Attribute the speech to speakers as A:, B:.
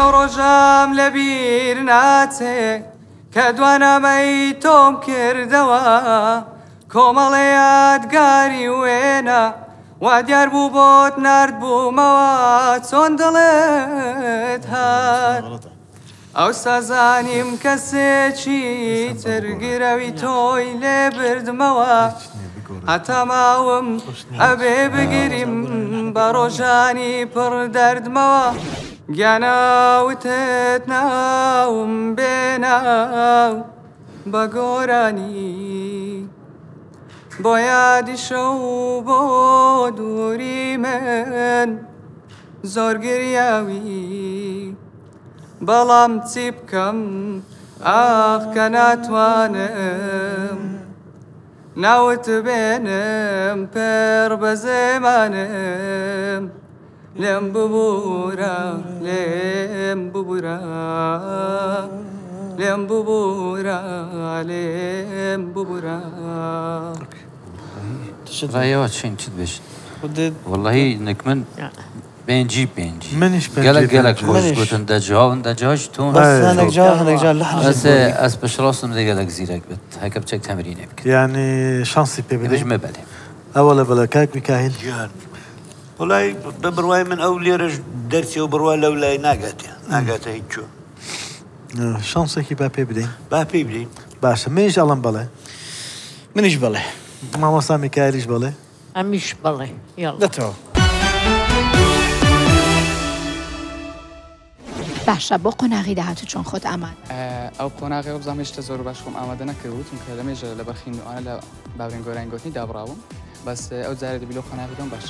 A: لەو ڕۆژام لەبیر ناچێ کە دوانامەی تۆم کردەوە کۆمەڵێ یادگاری وێنە وا دیار بوو بۆت نارد بوومەوە چۆن دڵێت هات ئەو سازانیم کەسێکی ترگرەوی تۆی لێ بردمەوە هەتا ماوم ئەبێ بگیریم بە ڕۆژانی پڕ دەردمەوە گیاناوتت ناوم بێناو بە گۆرانی بۆ یادی شەو بۆ دووری من زۆر گریاوی بەڵام چی بکەم ئاخ کە ناتوانم ناوت بێنم پێر بە زێمانم لێم ببوورە لێم ببوورە لێم ببوورە لێم ببوورە
B: ڕایەوە چین چیت بێشت وەڵڵاهی نکمن بێنجی
C: منیش
B: گەلک خۆش گوتن دەجاون دەجاش تۆن ئەس پشڕاستم دە گەلک زیرەک بێت هەکە بچێک تەمرینێ بکە
C: یعنی شانسی پێ بدەیت
B: بژمە بەلێ
C: ئەوە لە بەلە کاک میکاهیل
D: وڵای بە بڕوای من ئەو لێرەش دەرسی و بڕوا لەو لای ناگاتە هیچ چۆ
C: شانسێکی با پێ بدەین
D: با پێی بدەین
C: باشە منیش ئەڵم بەڵێ
E: منیش بەڵێ
C: مامۆستا میکایلیش بەڵێ
F: ئەمیش بەڵێ
E: دەتەوە
G: باشە بۆ قۆناغی داهاتوو چۆن خۆت ئامان
H: ئەو قۆناغی ئەو بزانێشتە زۆر باش خۆم ئامادە نەکردوتم کە لەمێژە لە بەرخینوانە لە باورین گۆران گوتنی دابڕاوم بەس ئەو جارە دەبی لەو قۆناغی دۆم باش